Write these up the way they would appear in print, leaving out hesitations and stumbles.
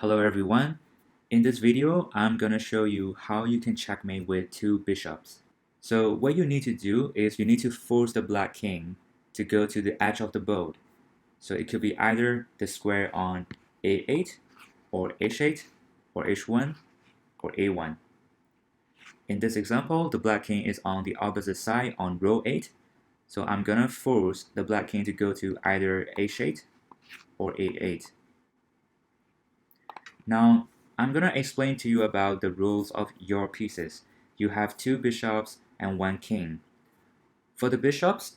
Hello everyone. In this video, I'm gonna show you how you can checkmate with two bishops. So what you need to do is you need to force the black king to go to the edge of the board. So it could be either the square on a8 or h8 or h1 or a1. In this example, the black king is on the opposite side on row 8. So I'm gonna force the black king to go to either h8 or a8. Now, I'm going to explain to you about the rules of your pieces. You have two bishops and one king. For the bishops,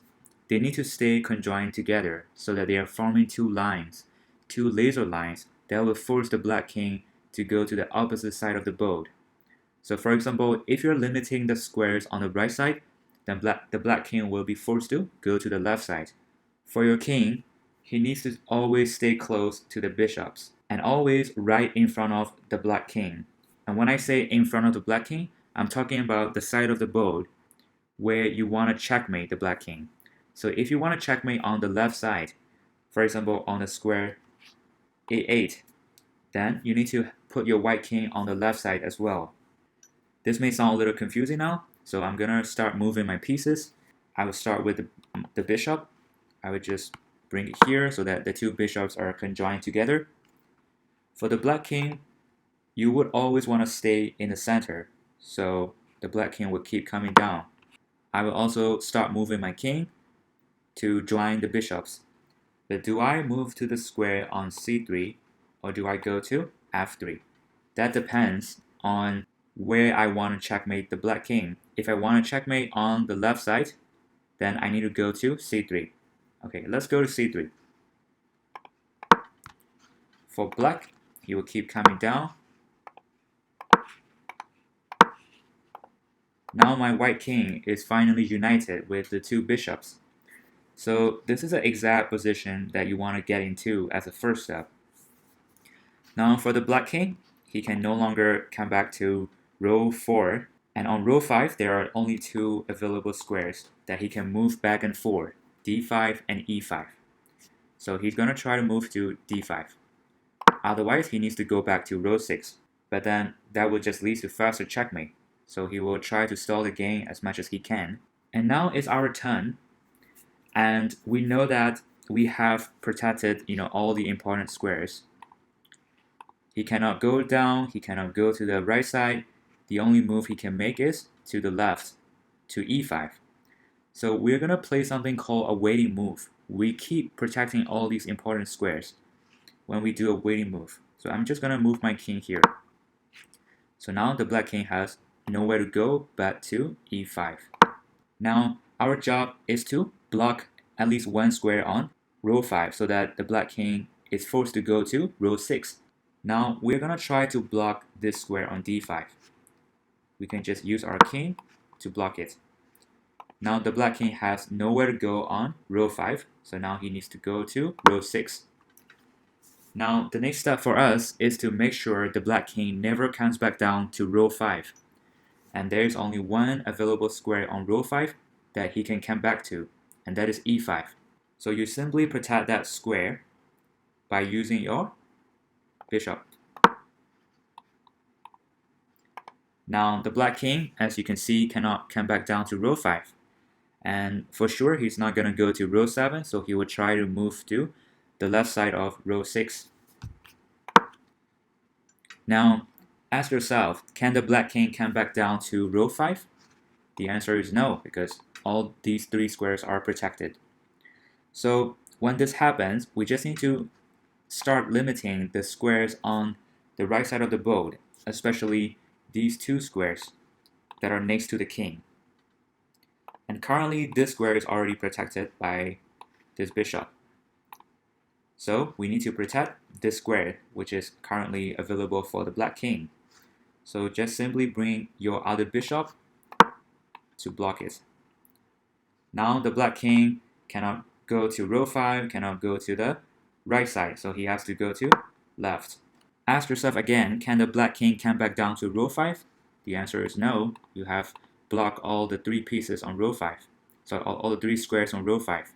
they need to stay conjoined together so that they are forming two lines, two laser lines that will force the black king to go to the opposite side of the board. So for example, if you're limiting the squares on the right side, then the black king will be forced to go to the left side. For your king, he needs to always stay close to the bishops and always right in front of the black king. And when I say in front of the black king, I'm talking about the side of the board where you want to checkmate the black king. So if you want to checkmate on the left side, for example on the square a8, then you need to put your white king on the left side as well. This may sound a little confusing now, so I'm gonna start moving my pieces. I will start with the bishop. I would just bring it here so that the two bishops are conjoined together. For the black king, you would always want to stay in the center, so the black king will keep coming down. I will also start moving my king to join the bishops. But do I move to the square on c3 or do I go to f3? That depends on where I want to checkmate the black king. If I want to checkmate on the left side, then I need to go to c3. Okay, let's go to c3. For black, he will keep coming down. Now my white king is finally united with the two bishops. So this is the exact position that you want to get into as a first step. Now for the black king, he can no longer come back to row 4. And on row 5, there are only two available squares that he can move back and forth, d5 and e5. So he's going to try to move to d5. Otherwise, he needs to go back to row 6. But then that would just lead to faster checkmate. So he will try to stall the game as much as he can. And now it's our turn. And we know that we have protected, all the important squares. He cannot go down, he cannot go to the right side. The only move he can make is to the left, to e5. So we're going to play something called a waiting move. We keep protecting all these important squares when we do a waiting move. So I'm just going to move my king here. So now the black king has nowhere to go but to e5. Now our job is to block at least one square on row 5 so that the black king is forced to go to row 6. Now we're going to try to block this square on d5. We can just use our king to block it. Now the black king has nowhere to go on row 5, so now he needs to go to row 6. Now the next step for us is to make sure the black king never comes back down to row 5. And there is only one available square on row 5 that he can come back to, and that is e5. So you simply protect that square by using your bishop. Now the black king, as you can see, cannot come back down to row 5. And for sure he's not going to go to row 7, so he will try to move to the left side of row 6. Now ask yourself, can the black king come back down to row 5? The answer is no, because all these three squares are protected. So when this happens, we just need to start limiting the squares on the right side of the board, especially these two squares that are next to the king. And currently this square is already protected by this bishop. So we need to protect this square, which is currently available for the black king. So just simply bring your other bishop to block it. Now the black king cannot go to row 5, cannot go to the right side, so he has to go to left. Ask yourself again, can the black king come back down to row 5? The answer is no. You have blocked all the three pieces on row 5. So all the three squares on row 5.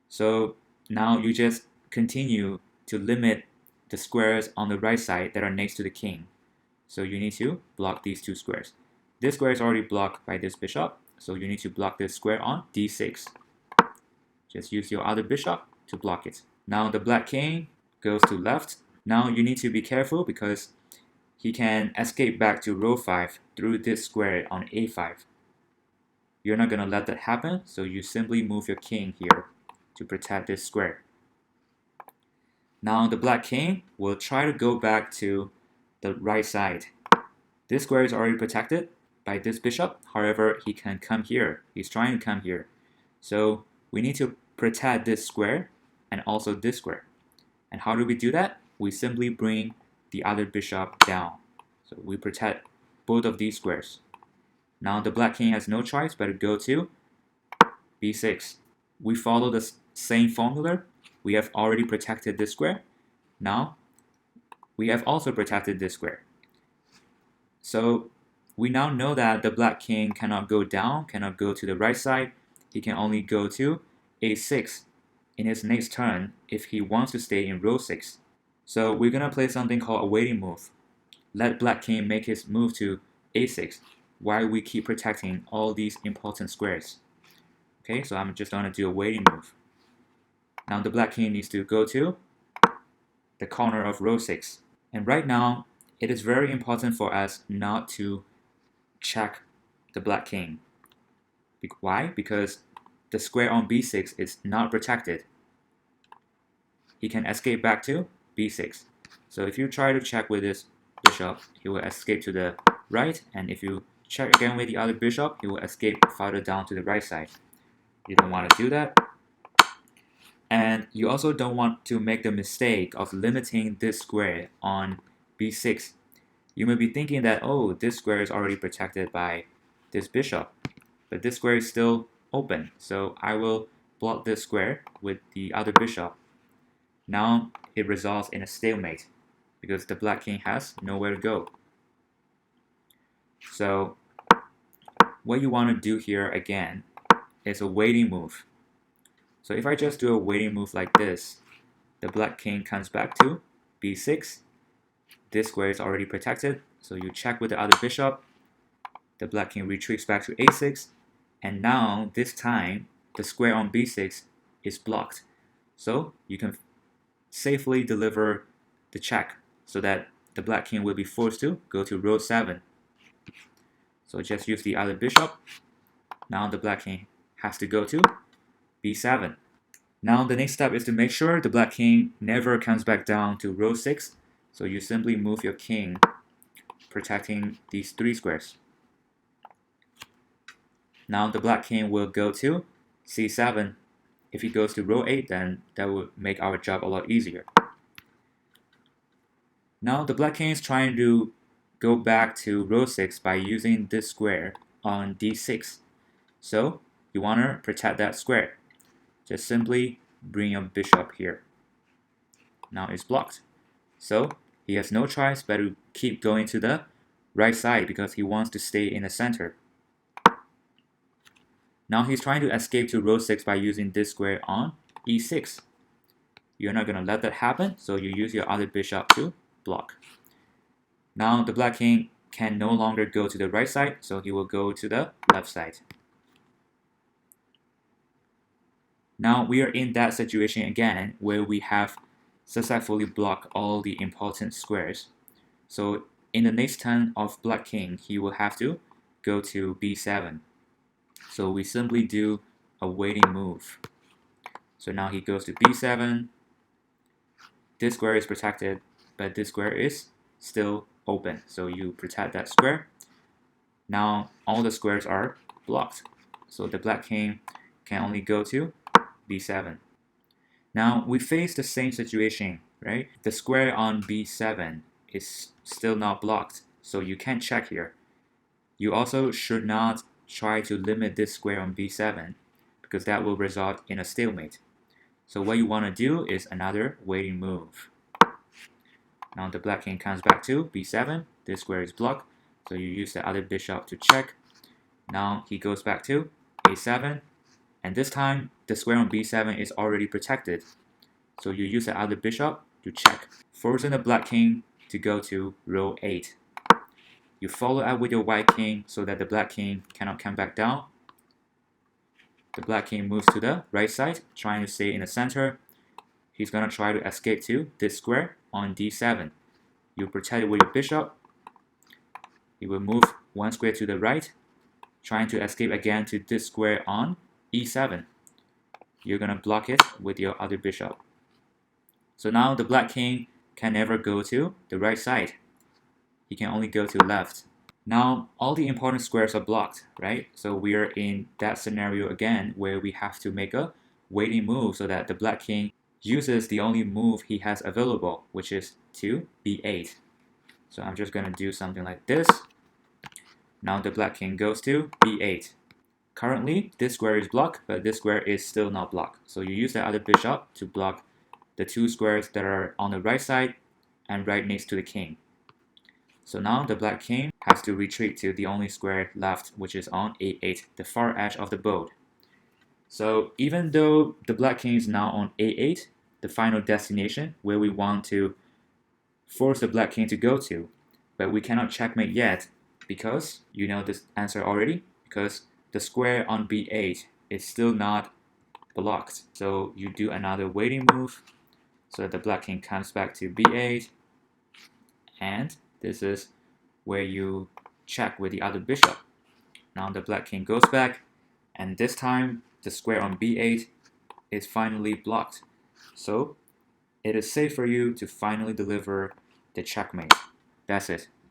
So now you just continue to limit the squares on the right side that are next to the king. So you need to block these two squares. This square is already blocked by this bishop, so you need to block this square on d6. Just use your other bishop to block it. Now the black king goes to left. Now you need to be careful because he can escape back to row 5 through this square on a5. You're not going to let that happen, so you simply move your king here to protect this square. Now the black king will try to go back to the right side. This square is already protected by this bishop. However, he can come here. He's trying to come here. So we need to protect this square and also this square. And how do we do that? We simply bring the other bishop down. So we protect both of these squares. Now the black king has no choice but to go to b6. We follow the same formula. We have already protected this square. Now we have also protected this square. So we now know that the black king cannot go down, cannot go to the right side. He can only go to a6 in his next turn if he wants to stay in row 6. So we're going to play something called a waiting move. Let black king make his move to a6 while we keep protecting all these important squares. Okay, so I'm just going to do a waiting move. Now the black king needs to go to the corner of row 6. And right now, it is very important for us not to check the black king. Why? Because the square on b6 is not protected. He can escape back to b6. So if you try to check with this bishop, he will escape to the right, and if you check again with the other bishop, he will escape farther down to the right side. You don't want to do that. And you also don't want to make the mistake of limiting this square on b6. You may be thinking that, oh, this square is already protected by this bishop, but this square is still open. So I will block this square with the other bishop. Now it results in a stalemate because the black king has nowhere to go. So what you want to do here again is a waiting move. So if I just do a waiting move like this, the black king comes back to b6. This square is already protected, so you check with the other bishop. The black king retreats back to a6, and now this time the square on b6 is blocked. So you can safely deliver the check so that the black king will be forced to go to row 7. So just use the other bishop. Now the black king has to go to b7. Now the next step is to make sure the black king never comes back down to row 6. So you simply move your king, protecting these 3 squares. Now the black king will go to c7. If he goes to row 8, then that would make our job a lot easier. Now the black king is trying to go back to row 6 by using this square on d6. So you want to protect that square. Just simply bring your bishop here. Now it's blocked. So he has no choice but to keep going to the right side because he wants to stay in the center. Now he's trying to escape to row 6 by using this square on e6. You're not going to let that happen, so you use your other bishop to block. Now the black king can no longer go to the right side, so he will go to the left side. Now we are in that situation again where we have successfully blocked all the important squares. So in the next turn of black king, he will have to go to b7. So we simply do a waiting move. So now he goes to b7. This square is protected, but this square is still open. So you protect that square. Now all the squares are blocked. So the black king can only go to b7. Now we face the same situation, right? The square on b7 is still not blocked, so you can't check here. You also should not try to limit this square on b7 because that will result in a stalemate. So what you want to do is another waiting move. Now the black king comes back to b7. This square is blocked, so you use the other bishop to check. Now he goes back to a7, and this time the square on b7 is already protected. So you use the other bishop you check, forcing the black king to go to row 8. You follow up with your white king so that the black king cannot come back down. The black king moves to the right side, trying to stay in the center. He's going to try to escape to this square on d7. You protect it with your bishop. He will move one square to the right, trying to escape again to this square on e7. You're going to block it with your other bishop. So now the black king can never go to the right side. He can only go to the left. Now all the important squares are blocked, right? So we are in that scenario again where we have to make a waiting move so that the black king uses the only move he has available, which is to b8. So I'm just going to do something like this. Now the black king goes to b8. Currently, this square is blocked, but this square is still not blocked. So you use the other bishop to block the two squares that are on the right side and right next to the king. So now the black king has to retreat to the only square left, which is on a8, the far edge of the board. So even though the black king is now on a8, the final destination where we want to force the black king to go to, but we cannot checkmate yet because you know this answer already, because the square on b8 is still not blocked. So you do another waiting move so that the black king comes back to b8, and this is where you check with the other bishop. Now the black king goes back, and this time the square on b8 is finally blocked. So it is safe for you to finally deliver the checkmate. That's it.